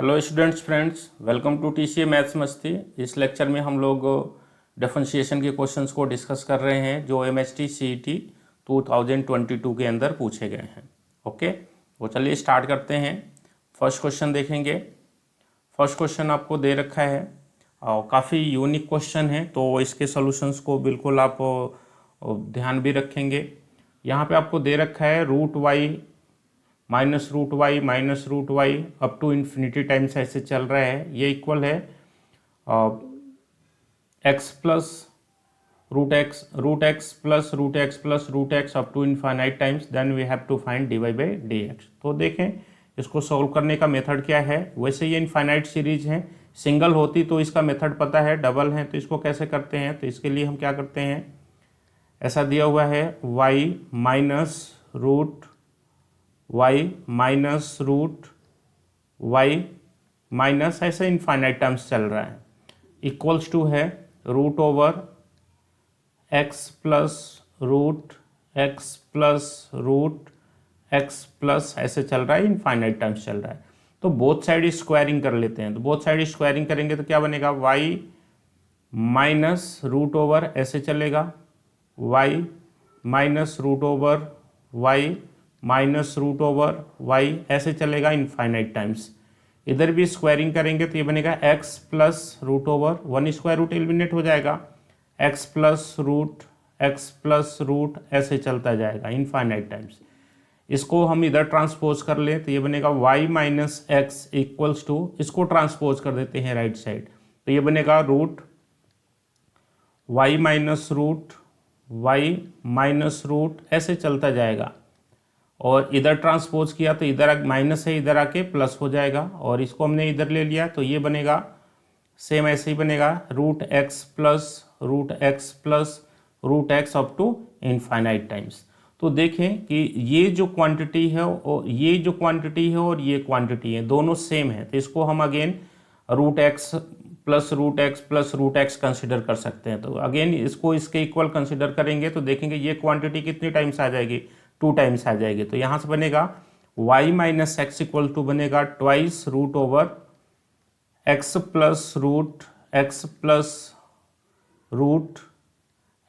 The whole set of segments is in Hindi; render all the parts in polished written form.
Hello students friends, welcome to TCA maths मस्ती। इस लेक्चर में हम लोग डिफरेंशिएशन के क्वेश्चंस को डिस्कस कर रहे हैं जो एमएचटी सीईटी 2022 के अंदर पूछे गए हैं। ओके, तो चलिए स्टार्ट करते हैं। फर्स्ट क्वेश्चन देखेंगे। फर्स्ट क्वेश्चन आपको दे रखा है और काफ़ी यूनिक क्वेश्चन है, तो इसके सॉल्यूशंस को बिल्कुल आप ध्यान भी रखेंगे। यहाँ पे आपको दे रखा है root y minus root y up to infinity times ऐसे चल रहा है। ये इक्वल है x plus root x plus root x up to infinite times, then we have to find d y by d x. तो देखें इसको सॉल्व करने का मेथड क्या है। वैसे ये इनफाइनाइट सीरीज है, सिंगल होती तो इसका मेथड पता है, डबल है तो इसको कैसे करते हैं। तो इसके लिए हम क्या करते हैं, ऐसा दिया हुआ है y minus root y minus root y minus ऐसे इनफाइनाइट टर्म्स चल रहा है, इक्वल्स टू है root over x plus root x plus root x plus ऐसे चल रहा है, इनफाइनाइट टर्म्स चल रहा है। तो बोथ साइड स्क्वायरिंग कर लेते हैं। तो बोथ साइड स्क्वायरिंग करेंगे तो क्या बनेगा, y माइनस रूट ओवर ऐसे चलेगा, y minus root over y minus root over y ऐसे चलेगा इनफाइनाइट टाइम्स। इधर भी स्क्वायरिंग करेंगे तो ये बनेगा x plus root over, one square root eliminate हो जाएगा, x प्लस रूट ऐसे चलता जाएगा इनफाइनाइट टाइम्स। इसको हम इधर ट्रांसपोज कर लें तो ये बनेगा y minus x equals to, इसको ट्रांसपोज कर देते हैं राइट साइड, तो ये बनेगा root y minus root y minus root ऐसे चलता जाएगा। और इधर ट्रांसपोज किया तो इधर माइनस है, इधर आके प्लस हो जाएगा, और इसको हमने इधर ले लिया तो ये बनेगा सेम ऐसे ही बनेगा root x plus root x up to infinite times. तो देखें कि ये जो क्वांटिटी है और ये जो क्वांटिटी है और ये क्वांटिटी है दोनों सेम है, तो इसको हम again root x plus root x consider कर सकते हैं। तो अगेन इसको इसके इक्वल कंसिडर करेंगे तो देखेंगे ये क्वांटिटी कितनी टाइम्स आ जाएगी, 2 टाइम्स आ जाएगी। तो यहाँ से बनेगा y minus x equal to बनेगा twice root over x plus root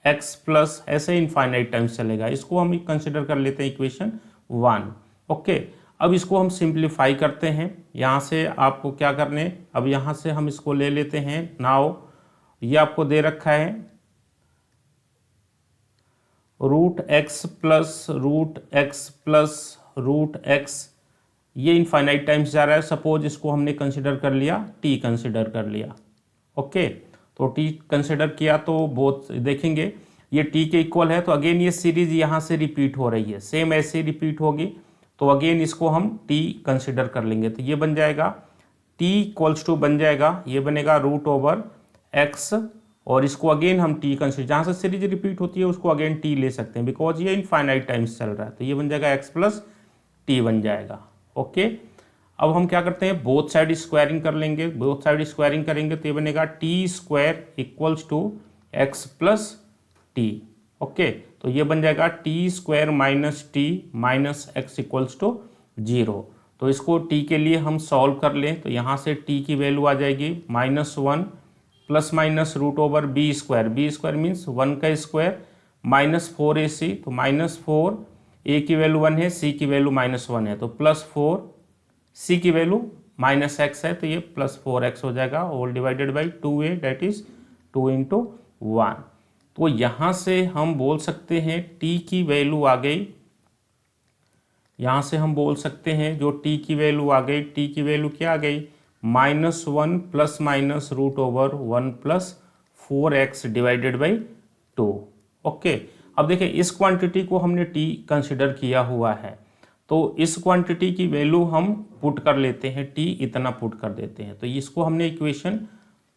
x plus ऐसे इनफाइनाइट टाइम्स चलेगा। इसको हम कंसिडर कर लेते हैं इक्वेशन 1। ओके, अब इसको हम सिंप्लीफाई करते हैं। यहाँ से आपको क्या करने, अब यहाँ से हम इसको ले लेते हैं। नाउ ये आपको दे रखा है root x plus root x, ये इनफाइनाइट टाइम्स जा रहा है। सपोज इसको हमने कंसिडर कर लिया, टी कंसिडर कर लिया। ओके, तो टी कंसिडर किया तो बोथ देखेंगे ये टी के इक्वल है, तो अगेन ये सीरीज यहाँ से रिपीट हो रही है, सेम ऐसे ही रिपीट होगी। तो अगेन इसको हम टी कंसिडर कर लेंगे तो ये बन जाएगा टी इक्वल्स टू बन जाएगा, ये बनेगा रूट ओवर एक्स, और इसको अगेन हम टी कंसिडर, जहाँ से सीरीज रिपीट होती है उसको अगेन टी ले सकते हैं बिकॉज ये इनफाइनाइट टाइम्स चल रहा है। तो ये बन जाएगा एक्स प्लस टी बन जाएगा। ओके, अब हम क्या करते हैं, बोथ साइड स्क्वायरिंग कर लेंगे। बोथ साइड स्क्वायरिंग करेंगे तो ये बनेगा t square equals to x plus t. Okay, तो ये बन जाएगा t square minus t minus x equals to 0। तो इसको टी के लिए हम सॉल्व कर लें तो यहाँ से टी की वैल्यू आ जाएगी -1 plus minus root over b square means 1 का स्क्वायर माइनस 4ac, तो -4 ए की वैल्यू 1 है, सी की वैल्यू -1 है, तो +4, सी की वैल्यू -x है तो ये +4x हो जाएगा, whole divided by 2a that is 2 × 1। तो यहाँ से हम बोल सकते हैं t की वैल्यू आ गई, यहाँ से हम बोल सकते हैं जो t की वैल्यू आ गई, t की वैल्यू क्या आ गई, -1 plus minus root over 1 plus 4x divided by 2। Okay, अब देखिए इस क्वांटिटी को हमने t कंसिडर किया हुआ है, तो इस क्वांटिटी की वैल्यू हम पुट कर लेते हैं, t इतना पुट कर देते हैं। तो इसको हमने इक्वेशन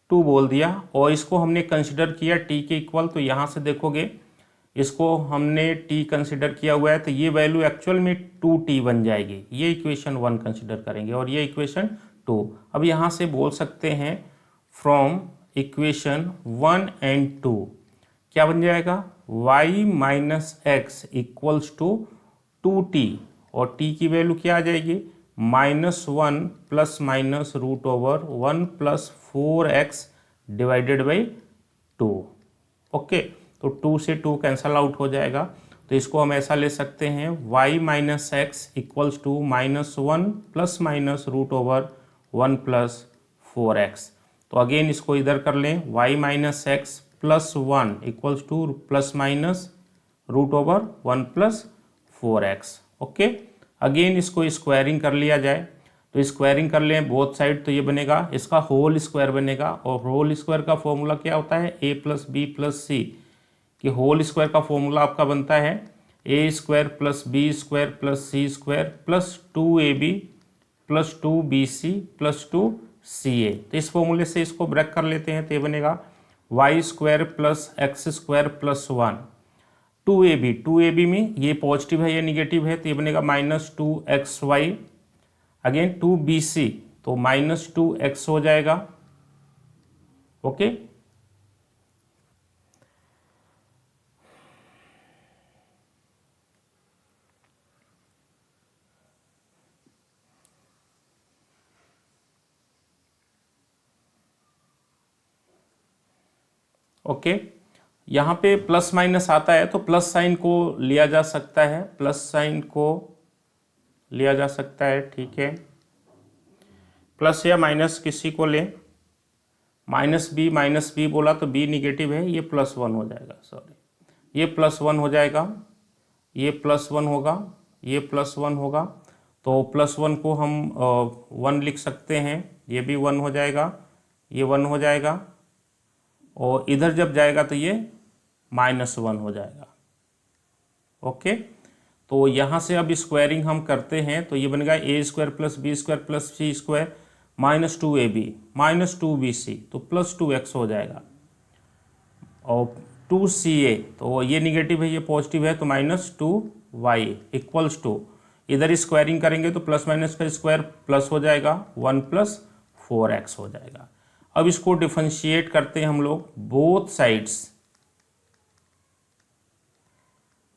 2 बोल दिया, और इसको हमने कंसिडर किया t के इक्वल। तो यहाँ से देखोगे इसको हमने t कंसिडर किया हुआ है तो ये वैल्यू एक्चुअल में 2t बन जाएगी। ये इक्वेशन 1 कंसिडर करेंगे और ये इक्वेशन 2। अब यहाँ से बोल सकते हैं फ्रॉम इक्वेशन 1 एंड 2 क्या बन जाएगा, y minus x equals to 2t, और t की वैल्यू क्या आ जाएगी -1 plus minus root over 1 plus 4x divided by 2। Okay, तो 2 से 2 कैंसल आउट हो जाएगा, तो इसको हम ऐसा ले सकते हैं y minus x equals to -1 plus minus root over 1 plus 4x। तो अगेन इसको इधर कर लें, y minus x plus 1 equals to plus minus root over 1 plus 4x। Okay, again इसको स्क्वायरिंग कर लिया जाए, तो स्क्वायरिंग कर लें बोथ साइड, तो ये बनेगा, इसका होल स्क्वायर बनेगा, और होल स्क्वायर का फॉर्मूला क्या होता है, a plus b plus c, कि होल स्क्वायर का फॉर्मूला आपका बनता है a square plus b square plus c square plus 2ab plus 2bc plus 2ca। तो इस फॉर्मूले से इसको ब्रेक कर लेते हैं, तो ये बनेगा y square plus x square plus 1, 2ab में ये पॉजिटिव है, ये निगेटिव है, तो ये बनेगा -2xy, अगेन 2bc, तो -2x हो जाएगा। ओके, ओके, यहाँ पे प्लस माइनस आता है, तो प्लस साइन को लिया जा सकता है, प्लस साइन को लिया जा सकता है, ठीक है, प्लस या माइनस किसी को लें, माइनस बी बोला तो बी निगेटिव है, ये +1 हो जाएगा, सॉरी, ये +1 हो जाएगा, ये +1 होगा, ये +1 होगा, तो +1 को हम 1 लिख सकते हैं, ये भी 1 हो जाएगा, ये 1 हो जाएगा, और इधर जब जाएगा तो ये -1 हो जाएगा। ओके, तो यहाँ से अब स्क्वायरिंग हम करते हैं, तो ये बनेगा a square plus b square plus c square -2ab -2bc, तो +2x हो जाएगा, और 2ca, तो ये निगेटिव है, ये पॉजिटिव है, तो -2y इक्वल्स टू, इधर स्क्वायरिंग करेंगे तो प्लस माइनस का स्क्वायर प्लस हो जाएगा, 1 + 4x हो जाएगा। अब इसको डिफरेंशिएट करते हैं हम लोग both sides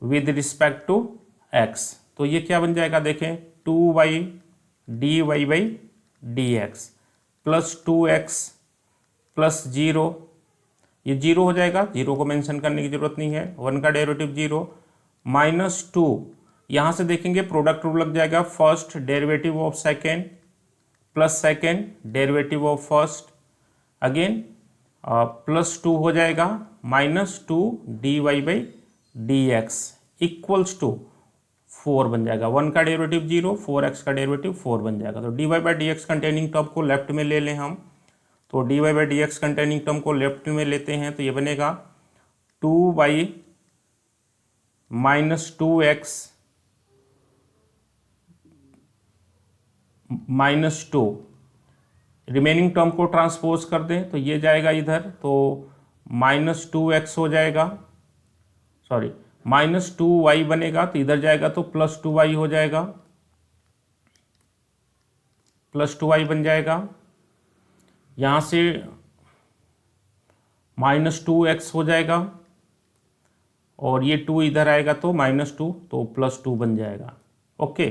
with respect to x, तो ये क्या बन जाएगा, देखें 2y dy/dx plus 2x plus 0, ये 0 हो जाएगा, 0 को मेंशन करने की जरूरत नहीं है, 1 का डेरिवेटिव 0, -2, यहाँ से देखेंगे प्रोडक्ट रूल लग जाएगा, first derivative of second plus second derivative of first, again +2 हो जाएगा, -2 dy/dx इक्वल्स टू 4 बन जाएगा, 1 का डेरिवेटिव 0, 4x का डेरिवेटिव 4 बन जाएगा, तो dy/dx कंटेनिंग टर्म को लेफ्ट में ले लें हम, तो dy/dx कंटेनिंग टर्म को लेफ्ट में लेते हैं, तो ये बनेगा 2y -2x -2, रिमेनिंग टर्म को ट्रांसपोज कर दें, तो ये जाएगा इधर, तो -2x हो जाएगा, सॉरी -2y बनेगा, तो इधर जाएगा तो +2y हो जाएगा, +2y बन जाएगा, यहाँ से -2x हो जाएगा, और ये 2 इधर आएगा तो -2, तो +2 बन जाएगा। ओके,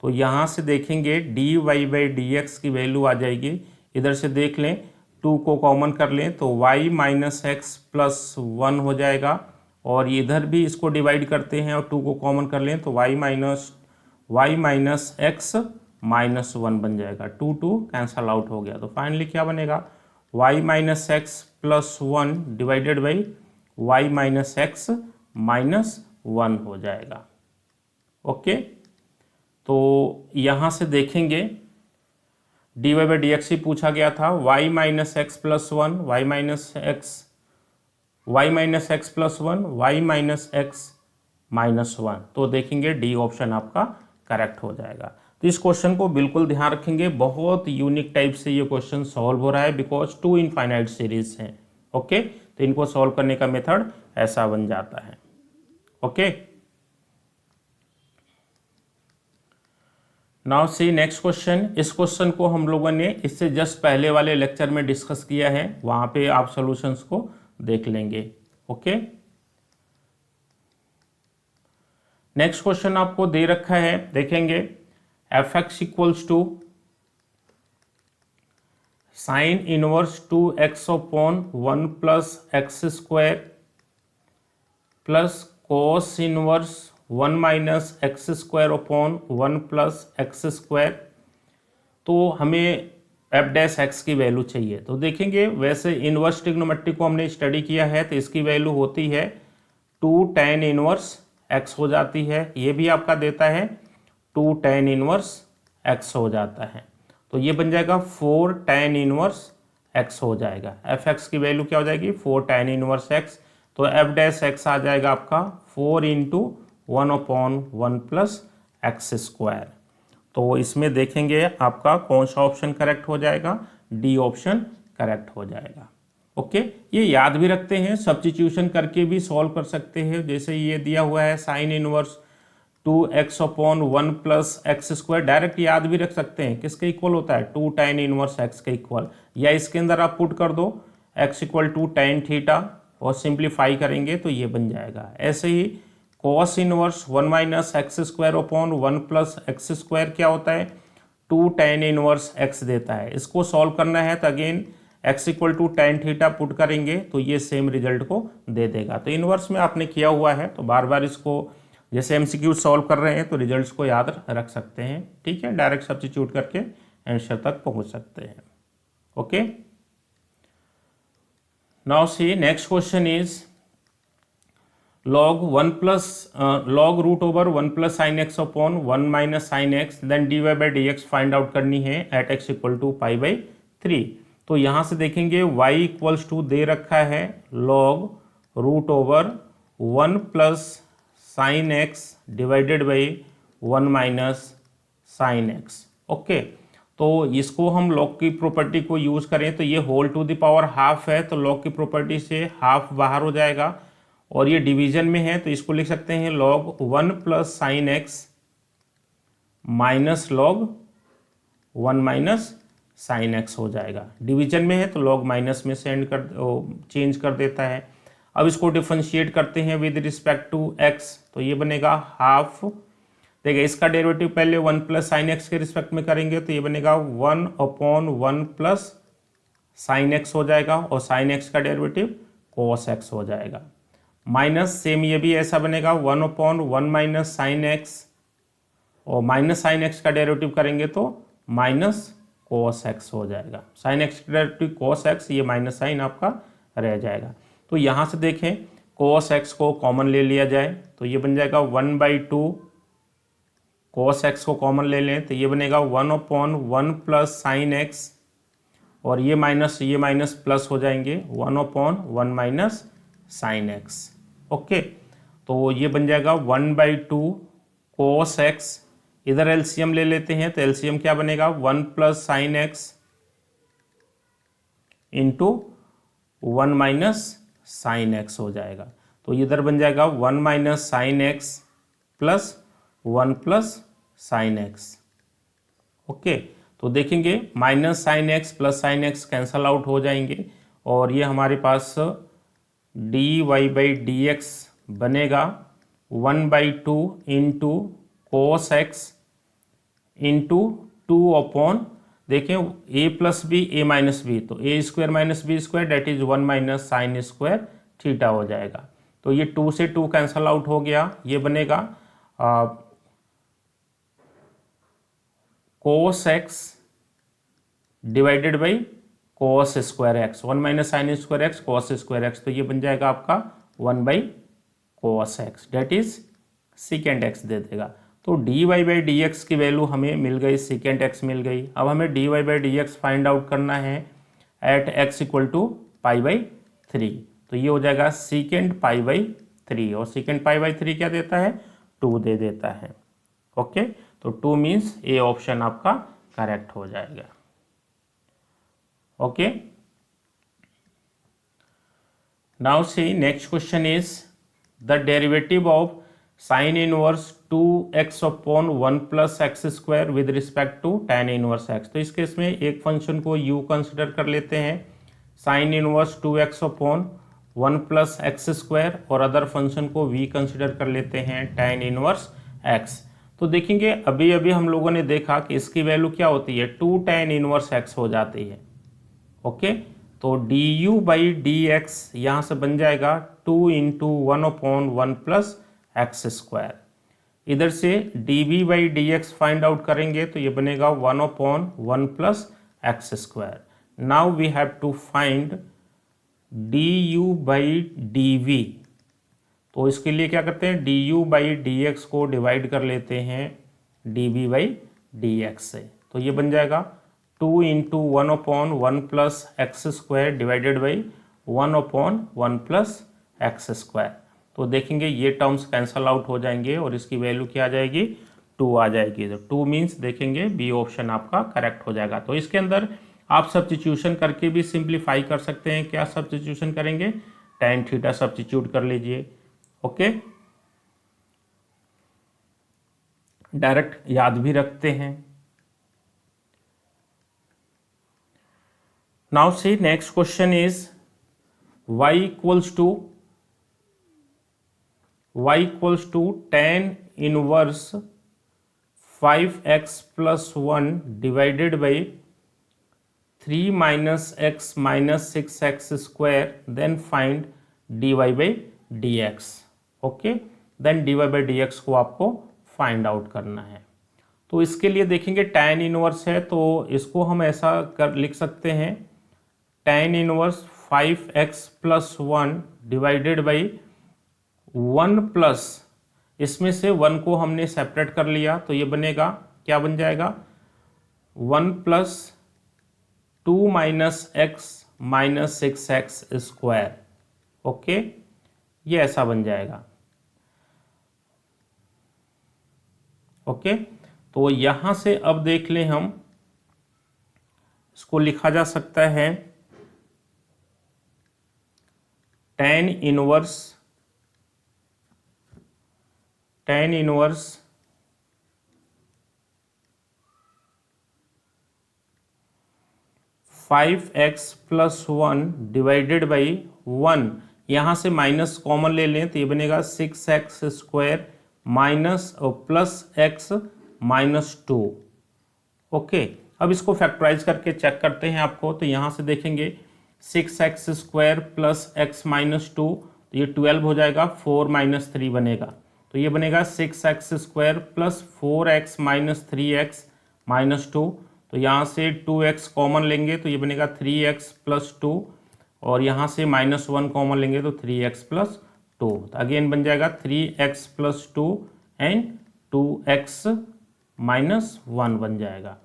तो यहाँ से देखेंगे dy/dx की वैल्यू आ जाएगी, इधर से देख लें, 2 को कॉमन कर लें तो y माइनस एक्स प्लस 1 हो जाएगा, और इधर भी इसको डिवाइड करते हैं और 2 को कॉमन कर लें तो y माइनस एक्स माइनस 1 बन जाएगा, 2 कैंसल आउट हो गया, तो फाइनली क्या बनेगा, y minus x plus 1 divided by y minus x minus 1 हो जाएगा। ओके, तो यहाँ से देखेंगे dy/dx ही पूछा गया था, y minus x plus 1, y minus x plus 1, y minus x minus 1, तो देखेंगे डी ऑप्शन आपका करेक्ट हो जाएगा। तो इस क्वेश्चन को बिल्कुल ध्यान रखेंगे, बहुत यूनिक टाइप से ये क्वेश्चन सॉल्व हो रहा है, बिकॉज 2 इनफाइनाइट सीरीज हैं। ओके, तो इनको सॉल्व करने का मेथड ऐसा बन जाता है। Okay, now see next question. इस क्वेश्चन को हम लोगों ने इससे जस्ट पहले वाले लेक्चर में डिस्कस किया है, वहां पे आप सॉल्यूशंस को देख लेंगे। ओके, नेक्स्ट क्वेश्चन आपको दे रखा है, देखेंगे f x equals to sine inverse 2x upon 1 plus x square plus cos inverse 1 minus x square upon 1 plus x square. तो हमें एफ डैश एक्स की वैल्यू चाहिए। तो देखेंगे वैसे इनवर्स ट्रिग्नोमेट्री को हमने स्टडी किया है तो इसकी वैल्यू होती है 2 tan इनवर्स एक्स हो जाती है। ये भी आपका देता है 2 tan इनवर्स एक्स हो जाता है। तो ये बन जाएगा 4 tan इनवर्स एक्स हो जाएगा। एफ एक्स की वैल्यू क्या हो जाएगी 4 tan इनवर्स एक्स। तो एफ डैश एक्स आ जाएगा आपका 4 इंटू 1/1 प्लस एक्स स्क्वायर। तो इसमें देखेंगे आपका कौन सा ऑप्शन करेक्ट हो जाएगा, डी ऑप्शन करेक्ट हो जाएगा। ओके, ये याद भी रखते हैं, सब्स्टिट्यूशन करके भी सॉल्व कर सकते हैं। जैसे ये दिया हुआ है sign inverse 2x upon 1 plus x square, direct याद भी रख सकते हैं किसके इक्वल होता है 2 tan इनवर्स एक्स के इक्वल, या इसके अंदर आप पुट कर दो x equal to tan theta और सिंप्लीफाई करेंगे तो ये बन जाएगा। ऐसे ही cos inverse 1 minus x square upon 1 plus x square क्या होता है 2 tan इनवर्स x देता है। इसको सॉल्व करना है तो again x equal to tan theta put करेंगे तो ये सेम रिजल्ट को दे देगा। तो इनवर्स में आपने किया हुआ है तो बार बार इसको जैसे एमसीक्यू सॉल्व कर रहे हैं तो रिजल्ट्स को याद रख सकते हैं। ठीक है, डायरेक्ट सब्स्टिट्यूट करके आंसर तक पहुंच सकते हैं। Okay, now see next question is log 1 plus log root over 1 plus sine x upon 1 minus sine x then d y by d x find out करनी है at x equal to pi by 3। तो यहाँ से देखेंगे y इक्वल्स टू दे रखा है log root over 1 plus sine x divided by 1 minus sine x. Okay, तो इसको हम लॉग की प्रॉपर्टी को यूज करें तो ये whole to the power half है तो लॉग की प्रॉपर्टी से हाफ बाहर हो जाएगा और ये डिवीजन में है तो इसको लिख सकते हैं log 1 plus sine x minus log 1 minus sine x हो जाएगा। डिवीजन में है तो log माइनस में से चेंज कर देता है। अब इसको डिफरेंशिएट करते हैं विद रिस्पेक्ट टू x तो ये बनेगा हाफ। देखिए इसका डेरिवेटिव पहले 1 प्लस साइन एक्स के रिस्पेक्ट में करेंगे तो ये बनेगा 1 अपॉन 1 प्लस साइन एक्स हो जाएगा और साइन एक्स का डेरिवेटिव cos x हो जाएगा। माइनस सेम ये भी ऐसा बनेगा 1 अपॉन 1 माइनस साइन एक्स और माइनस साइन एक्स का डेरिवेटिव करेंगे तो माइनस cos x हो जाएगा। साइन एक्स का डेरिवेटिव cos x, ये माइनस साइन आपका रह जाएगा। तो यहाँ से देखें cos x को कॉमन ले लिया जाए तो ये बन जाएगा 1/2 cos x को कॉमन ले लें तो ये बनेगा 1 अपॉन 1 प्लस साइन एक्स और ये माइनस प्लस हो जाएंगे 1 upon 1 minus sine x. Okay, तो ये बन जाएगा 1/2 cos x। इधर एलसीएम ले लेते हैं तो एलसीएम क्या बनेगा 1 plus sine x into 1 minus sine x हो जाएगा। तो इधर बन जाएगा 1 minus sine x plus 1 plus sine x. Okay, तो देखेंगे minus sine x plus sine x cancel out हो जाएंगे और ये हमारे पास d y by d x बनेगा 1/2 into cos x into 2 upon देखें a plus b a minus b तो a square minus b square that is 1 minus sine square theta हो जाएगा। तो ये 2 से 2 कैंसल आउट हो गया, ये बनेगा cos x divided by cos square x 1 minus sine square x cos square x. तो ये बन जाएगा आपका 1/cos x that is secant x दे देगा। तो d y by d x की वैल्यू हमें मिल गई, सीकेंट एक्स मिल गई। अब हमें d y by d x find out करना है एट एक्स इक्वल टू π/3। तो ये हो जाएगा सीकेंट π/3 और सीकेंट π/3 क्या देता है 2 दे देता है। ओके, तो 2 मीन्स ए ऑप्शन आपका करेक्ट हो जाएगा। Okay, now see next question is the derivative of sine inverse 2x upon 1 plus x square with respect to tan inverse x। तो इस केस में एक फंक्शन को u कंसिडर कर लेते हैं sign inverse 2x upon 1 plus x square और अदर फंक्शन को v कंसिडर कर लेते हैं tan इनवर्स x। तो देखेंगे अभी अभी हम लोगों ने देखा कि इसकी वैल्यू क्या होती है, 2 tan इनवर्स एक्स हो जाती है। ओके, तो D u by d x यहाँ से बन जाएगा 2 इंटू 1/1 प्लस एक्स स्क्वायर। इधर से d v by d x find out करेंगे तो ये बनेगा 1/1 plus x square. Now we have to find d u by d v. तो इसके लिए क्या करते हैं, d u by d x को डिवाइड कर लेते हैं d v by d x से। तो ये बन जाएगा 2 into 1/1 plus x square divided by 1/1 plus x square. तो देखेंगे ये टर्म्स कैंसल आउट हो जाएंगे और इसकी वैल्यू क्या आ जाएगी, 2 आ जाएगी। तो 2 मीन्स देखेंगे बी ऑप्शन आपका करेक्ट हो जाएगा। तो इसके अंदर आप सब्स्टिट्यूशन करके भी सिंप्लीफाई कर सकते हैं। क्या सब्स्टिट्यूशन करेंगे, tan थीटा सब्स्टिट्यूट कर लीजिए। ओके, डायरेक्ट याद भी रखते हैं। Now see next question is y equals to tan inverse 5x plus 1 divided by 3 minus x minus 6x square, then find dy by d x. Okay, then dy by d x को आपको फाइंड आउट करना है। तो इसके लिए देखेंगे tan इनवर्स है तो इसको हम ऐसा कर लिख सकते हैं, tan inverse 5x plus 1 divided by 1 plus, इसमें से 1 को हमने सेपरेट कर लिया तो ये बनेगा, क्या बन जाएगा, 1 plus 2 minus x minus 6x square. Okay, ये ऐसा बन जाएगा। ओके, तो यहां से अब देख लें हम, इसको लिखा जा सकता है tan inverse 5x plus 1 divided by 1, यहाँ से माइनस कॉमन ले लें तो ये बनेगा 6x स्क्वायर माइनस और प्लस x माइनस 2। ओके, अब इसको फैक्टराइज करके चेक करते हैं आपको। तो यहाँ से देखेंगे 6x square plus x minus 2, तो ये 12 हो जाएगा, 4 माइनस 3 बनेगा। तो ये बनेगा 6x square plus 4x minus 3x minus 2, तो यहाँ से 2x कॉमन लेंगे तो ये बनेगा 3x प्लस 2, और यहाँ से माइनस 1 कॉमन लेंगे तो 3x प्लस 2, तो अगेन बन जाएगा 3x plus 2 and 2x minus 1 बन जाएगा,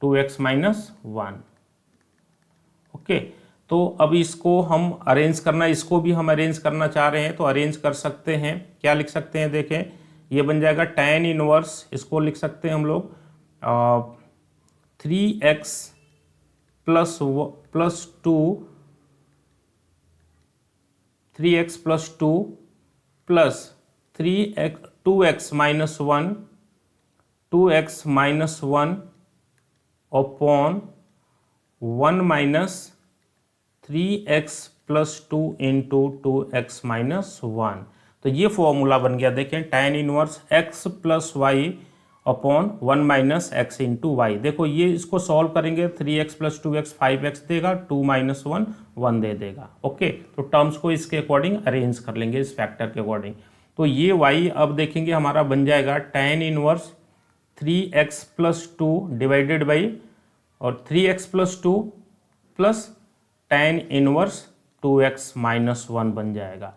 2x माइनस 1। ओके, तो अब इसको हम अरेंज करना, इसको भी हम अरेंज करना चाह रहे हैं तो अरेंज कर सकते हैं। क्या लिख सकते हैं, देखें ये बन जाएगा tan इनवर्स, इसको लिख सकते हैं हम लोग 3x plus 2, 3x plus 2 plus 2x minus 1, 2x minus 1 upon 1 minus 3x plus 2 into 2x minus 1। तो ये फॉर्मूला बन गया, देखें tan inverse x plus y upon 1 minus x into y. देखो ये इसको सॉल्व करेंगे, 3x प्लस 2x 5x देगा, 2 माइनस 1 1 दे देगा। ओके, तो टर्म्स को इसके अकॉर्डिंग अरेंज कर लेंगे, इस फैक्टर के अकॉर्डिंग। तो ये y अब देखेंगे हमारा बन जाएगा tan inverse 3x plus 2 divided by, और 3x plus 2 plus tan inverse 2x minus 1 बन जाएगा।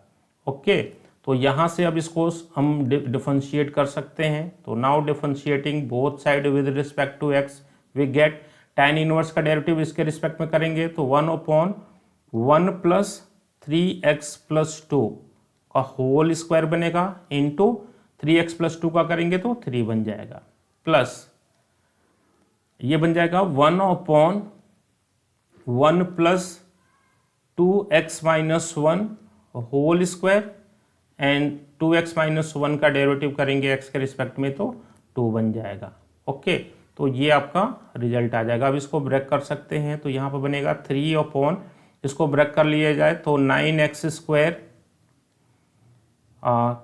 ओके, तो यहाँ से अब इसको हम डिफरेंशिएट कर सकते हैं। तो now differentiating both side with respect to x we get tan inverse का डेरिवेटिव इसके रिस्पेक्ट में करेंगे तो 1/1 प्लस 3x प्लस 2 का होल स्क्वायर बनेगा, इंटू 3x प्लस 2 का करेंगे तो 3 बन जाएगा, प्लस ये बन जाएगा 1/1 plus 2x minus 1 whole square, and 2x minus 1 का डेरिवेटिव करेंगे x के रिस्पेक्ट में तो 2 बन जाएगा। ओके, तो ये आपका रिजल्ट आ जाएगा। अब इसको ब्रेक कर सकते हैं तो यहाँ पर बनेगा 3 अपॉन, इसको ब्रेक कर लिया जाए तो 9x स्क्वायर,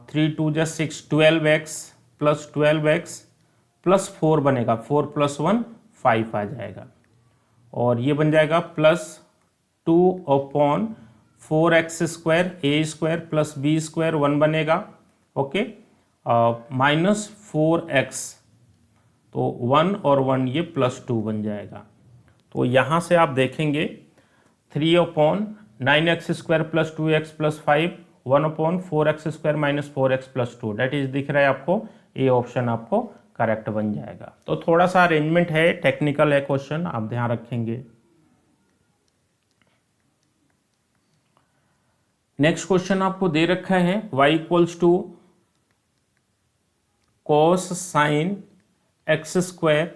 3 2 जा 6, 12x प्लस 12x प्लस 4 बनेगा, 4 प्लस 1 5 आ जाएगा, और ये बन जाएगा प्लस 2/4x² ए स्क्वायर प्लस बी स्क्वायर 1 बनेगा, ओके, माइनस 4x, तो 1 और 1 ये प्लस 2 बन जाएगा। तो यहाँ से आप देखेंगे 3/9x² plus 2x plus 5, 1/4x² minus 4x plus 2, that is दिख रहा है आपको, ये ऑप्शन आपको करेक्ट बन जाएगा। तो थोड़ा सा अरेंजमेंट है, टेक्निकल है क्वेश्चन, आप ध्यान रखेंगे। नेक्स्ट क्वेश्चन आपको दे रखा है y equals to cos sin x²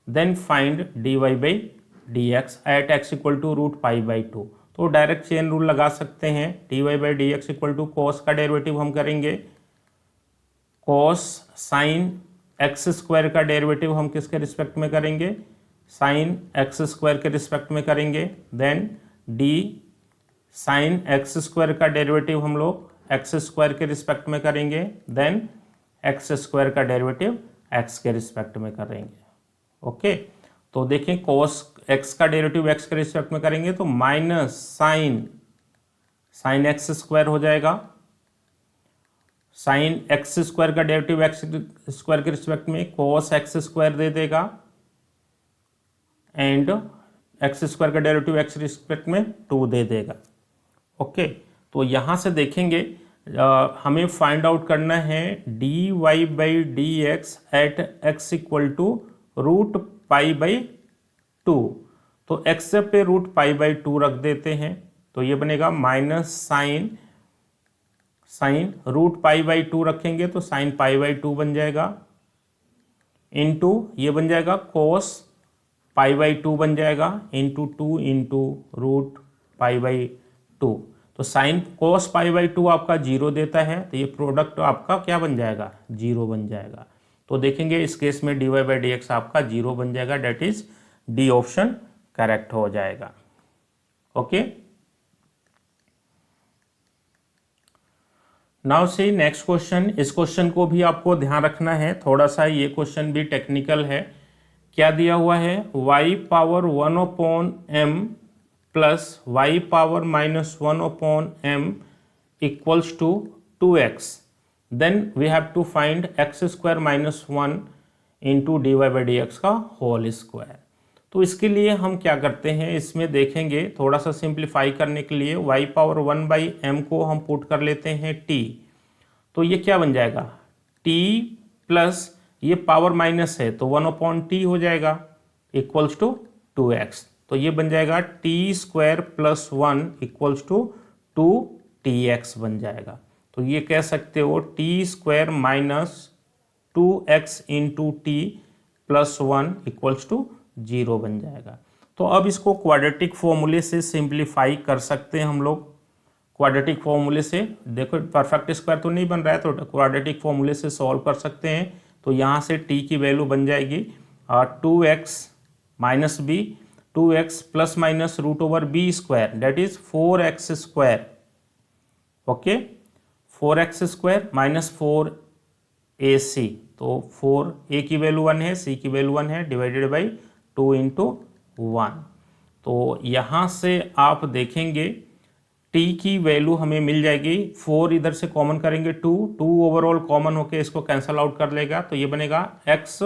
then find dy/dx at x equal to √π/2। तो डायरेक्ट चेन रूल लगा सकते हैं, dy/dx इक्वल टू कॉस का डेरिवेटिव हम करेंगे, cos sin x² का डेरिवेटिव हम किसके रिस्पेक्ट में करेंगे, sin x² के रिस्पेक्ट में करेंगे, देन d sin x² का डेरिवेटिव हम लोग x² के रिस्पेक्ट में करेंगे, देन x² का डेरिवेटिव x के रिस्पेक्ट में करेंगे, ओके। तो देखें cos x का डेरिवेटिव x के रिस्पेक्ट में करेंगे तो माइनस sin x² हो जाएगा, sin x² का डेरिवेटिव x² के रिस्पेक्ट में cos x² दे देगा, एंड x² का डेरिवेटिव x के रिस्पेक्ट में 2 दे देगा, ओके। तो यहाँ से देखेंगे हमें फाइंड आउट करना है dy/dx at x equal to √π/2। तो x पे √π/2 रख देते हैं, तो ये बनेगा माइनस साइन √π/2 रखेंगे तो साइन π/2 बन जाएगा, इनटू ये बन जाएगा cos π/2 बन जाएगा, इंटू 2 इंटू √π/2। तो साइन cos π/2 आपका 0 देता है, तो ये प्रोडक्ट आपका क्या बन जाएगा, 0 बन जाएगा। तो देखेंगे इस केस में dy/dx आपका 0 बन जाएगा, that is D option correct हो जाएगा, okay. Now see next question, इस क्वेश्चन को भी आपको ध्यान रखना है, थोड़ा सा ये क्वेश्चन भी टेक्निकल है। क्या दिया हुआ है, y⁻1/m plus y⁻−1/m equals to 2x, then we have to find x² - 1 into dy/dx का होल स्क्वायर। तो इसके लिए हम क्या करते हैं, इसमें देखेंगे थोड़ा सा सिंप्लीफाई करने के लिए y⁻1/m को हम पुट कर लेते हैं t, तो ये क्या बन जाएगा, t प्लस ये पावर माइनस है तो 1/t हो जाएगा इक्वल्स टू 2x, तो ये बन जाएगा t² + 1 इक्वल्स टू 2tx बन जाएगा। तो ये कह सकते हो t² - 2x into t plus 1 equals to 0 बन जाएगा। तो अब इसको क्वाड्रेटिक फॉर्मूले से सिंप्लीफाई कर सकते हैं हम लोग, क्वाड्रेटिक फॉर्मूले से, देखो परफेक्ट स्क्वायर तो नहीं बन रहा है तो क्वाड्रेटिक फॉर्मूले से सॉल्व कर सकते हैं। तो यहाँ से t की वैल्यू बन जाएगी 2x - b, 2x plus minus √/b² that is 4x², okay, 4x² - 4ac, तो 4a की वैल्यू 1 है, c की वैल्यू 1 है, डिवाइडेड बाई 2 इंटू 1। तो यहाँ से आप देखेंगे t की वैल्यू हमें मिल जाएगी, 4 इधर से कॉमन करेंगे 2 ओवरऑल कॉमन होके इसको कैंसल आउट कर लेगा, तो ये बनेगा x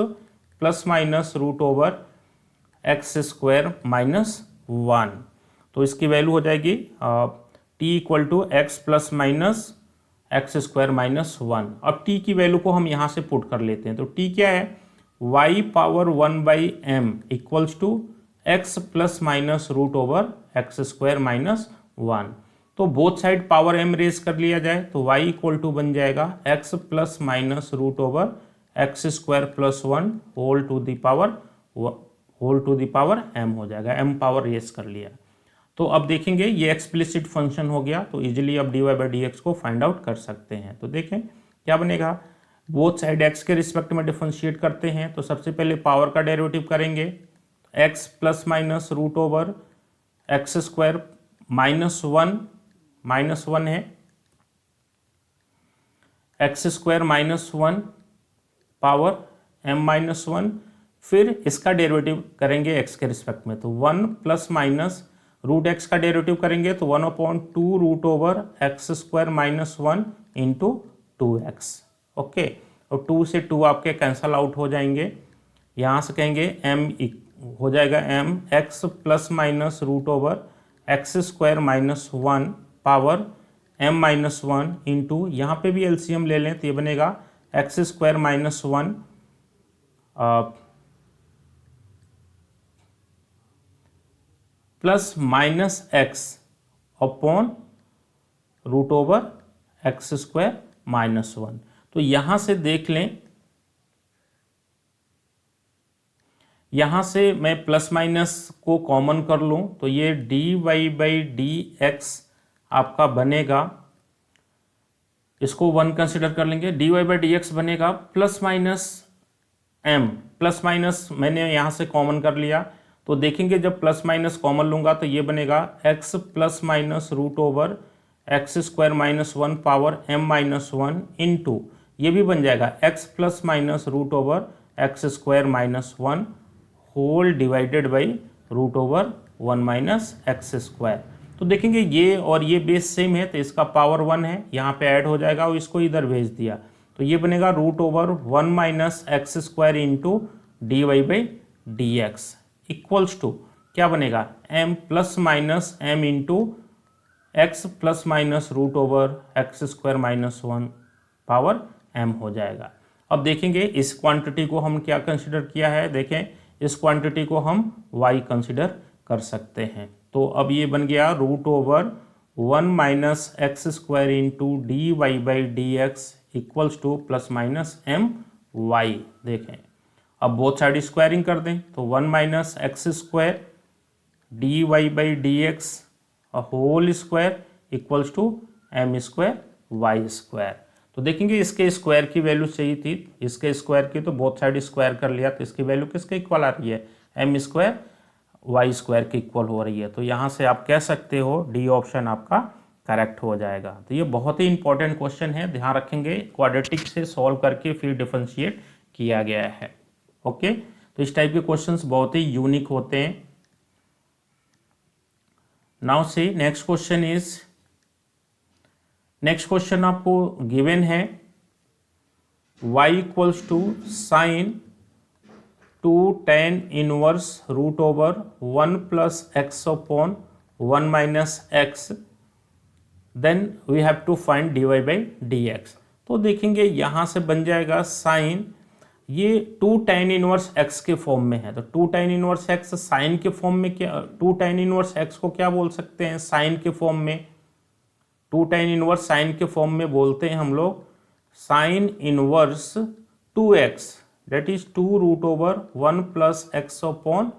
प्लस माइनस √x² - 1। तो इसकी वैल्यू हो जाएगी t equal to x plus minus x² - 1। अब t की वैल्यू को हम यहाँ से पुट कर लेते हैं, तो t क्या है, y⁻1/m equals to x plus minus √x² - 1। तो both side power m raise कर लिया जाए तो y इक्वल टू बन जाएगा x plus minus √x² + 1 whole to the power m हो जाएगा, m पावर रेज कर लिया। तो अब देखेंगे ये एक्सप्लिसिट फंक्शन हो गया, तो इजीली अब dy/dx को फाइंड आउट कर सकते हैं। तो देखें क्या बनेगा, बोथ साइड x के रिस्पेक्ट में डिफरेंशिएट करते हैं, तो सबसे पहले पावर का डेरिवेटिव करेंगे, x प्लस माइनस √x² - 1 है, x² - 1 power m minus one, फिर इसका डेरिवेटिव करेंगे x के रिस्पेक्ट में, तो 1 प्लस माइनस रूट एक्स का डेरिवेटिव करेंगे तो 1/2 root over x square minus one into 2x। Okay, और 2 से 2 आपके कैंसल आउट हो जाएंगे। यहाँ से कहेंगे m हो जाएगा m x plus minus root over x square minus one power m minus one into, यहाँ पे भी एलसीएम ले लें तो ये बनेगा x square minus one plus minus x upon root over x square minus one. तो यहां से देख लें, यहां से मैं प्लस माइनस को कॉमन कर लूं तो ये dy बाई डी एक्स आपका बनेगा, इसको 1 कंसिडर कर लेंगे, dy बाई डी एक्स बनेगा plus minus m, plus minus मैंने यहां से कॉमन कर लिया तो देखेंगे जब प्लस माइनस कॉमन लूंगा तो ये बनेगा x plus minus root over x square minus one power m minus one into, ये भी बन जाएगा x plus minus root over x square minus one whole divided by root over 1 minus x square. तो देखेंगे ये और ये बेस सेम है तो इसका पावर 1 है, यहाँ पे ऐड हो जाएगा और इसको इधर भेज दिया तो ये बनेगा root over 1 minus x square into d y by d x equals to क्या बनेगा m plus minus m into x plus minus root over x square minus one power m हो जाएगा। अब देखेंगे इस क्वांटिटी को हम क्या कंसिडर किया है, देखें इस क्वांटिटी को हम y कंसिडर कर सकते हैं। तो अब ये बन गया root over 1 minus x square into d y by d x equals to plus minus m y. देखें अब बोथ साइड स्क्वायरिंग कर दें तो 1 minus x square d y by d x whole square equals to m square y square. तो देखेंगे इसके स्क्वायर की वैल्यू चाहिए थी, इसके स्क्वायर की, तो बोथ साइड स्क्वायर कर लिया तो इसकी वैल्यू किसके इक्वल आ रही है, एम स्क्वायर वाई स्क्वायर के इक्वल हो रही है। तो यहाँ से आप कह सकते हो डी ऑप्शन आपका करेक्ट हो जाएगा। तो ये बहुत ही इंपॉर्टेंट क्वेश्चन है, ध्यान रखेंगे क्वाड्रेटिक से सॉल्व करके फिर डिफरेंशिएट किया गया है। ओके, तो इस टाइप के क्वेश्चंस बहुत ही यूनिक होते हैं। Now see next question is, next question आपको गिवन है y equals to sine 2 tan inverse root over 1 plus x upon 1 minus x, then we have to find dy by d x. तो देखेंगे यहाँ से बन जाएगा साइन, ये 2 tan इनवर्स x के फॉर्म में है तो 2 tan इनवर्स x साइन के फॉर्म में, क्या 2 tan इनवर्स x को क्या बोल सकते हैं साइन के फॉर्म में, 2 tan इनवर्स साइन के फॉर्म में बोलते हैं हम लोग sine inverse 2x that is 2 root over 1 plus x upon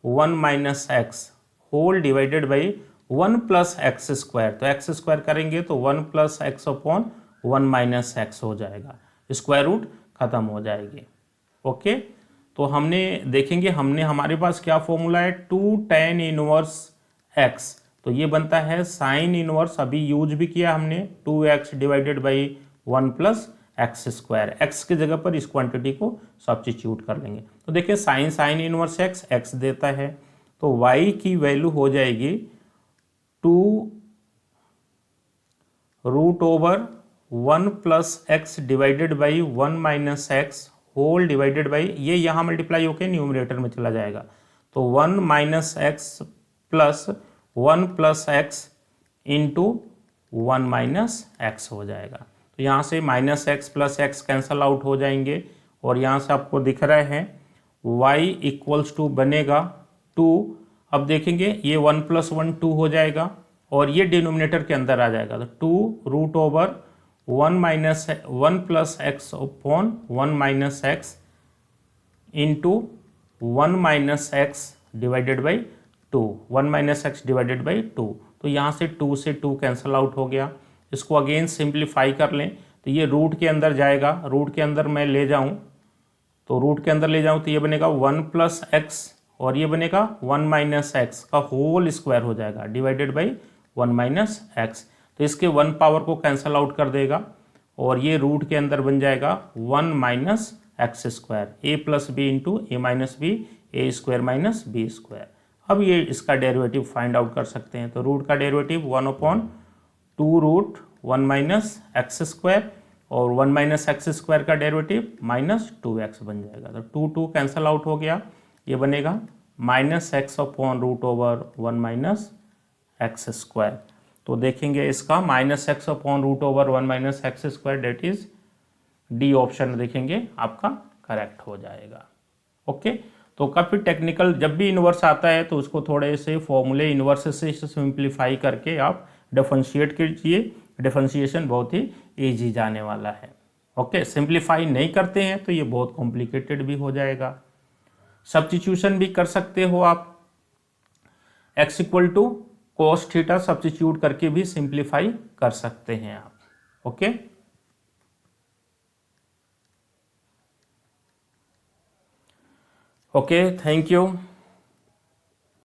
1 minus x whole divided by 1 plus x square. तो एक्स स्क्वायर करेंगे तो 1 plus x upon 1 minus x हो जाएगा, स्क्वायर रूट खत्म हो जाएगी। ओके, तो हमने देखेंगे हमने हमारे पास क्या फॉर्मूला है 2 tan इनवर्स x, तो ये बनता है साइन इनवर्स, अभी यूज भी किया हमने 2x divided by 1 plus x square, x की जगह पर इस क्वांटिटी को सब्स्टिट्यूट कर लेंगे। तो देखिए साइन इनवर्स x देता है तो y की वैल्यू हो जाएगी 2 root over 1 plus x divided by 1 minus x whole divided by, ये यहाँ मल्टीप्लाई होकर न्यूमरेटर में चला जाएगा तो 1 minus x plus 1 plus x into 1 minus x हो जाएगा। तो यहाँ से minus x plus x cancel out हो जाएंगे और यहाँ से आपको दिख रहे हैं y इक्वल्स टू बनेगा 2। अब देखेंगे ये 1 प्लस 1 2 हो जाएगा और ये डिनोमिनेटर के अंदर आ जाएगा तो 2 root over 1 plus x upon 1 minus x into 1 minus x divided by 2, 1 minus x divided by 2। तो यहाँ से 2 से 2 कैंसल आउट हो गया। इसको अगेन सिंप्लीफाई कर लें तो ये रूट के अंदर जाएगा, रूट के अंदर मैं ले जाऊँ तो रूट के अंदर ले जाऊँ तो ये बनेगा 1 प्लस एक्स और ये बनेगा 1 माइनस एक्स का होल स्क्वायर हो जाएगा डिवाइडेड बाई 1 माइनस एक्स। तो इसके 1 पावर को कैंसल आउट कर देगा और ये रूट के अंदर बन जाएगा 1 माइनस एक्स स्क्वायर, ए प्लस बी इंटू ए माइनस बी, ए स्क्वायर माइनस बी स्क्वायर। अब ये इसका डेरिवेटिव फाइंड आउट कर सकते हैं। तो रूट का derivative 1/2 root 1 minus x square, और 1 माइनस एक्स स्क्वायर का डेरिवेटिव -2x बन जाएगा। तो 2 कैंसल आउट हो गया, ये बनेगा -x/√1 माइनस एक्स स्क्वायर। तो देखेंगे इसका -x/√1 minus x square, that is D option देखेंगे आपका करेक्ट हो जाएगा। ओके, तो काफ़ी टेक्निकल, जब भी इन्वर्स आता है तो उसको थोड़े से फॉर्मूले इन्वर्स से सिंप्लीफाई करके आप डिफरेंशिएट कीजिए। डिफरेंशिएशन बहुत ही ईजी जाने वाला है। ओके, सिंप्लीफाई नहीं करते हैं तो ये बहुत कॉम्प्लिकेटेड भी हो जाएगा। सब्स्टिट्यूशन भी कर सकते हो आप, x = cos थीटा सब्स्टिट्यूट करके भी सिंप्लीफाई कर सकते हैं आप। Okay, okay, thank you.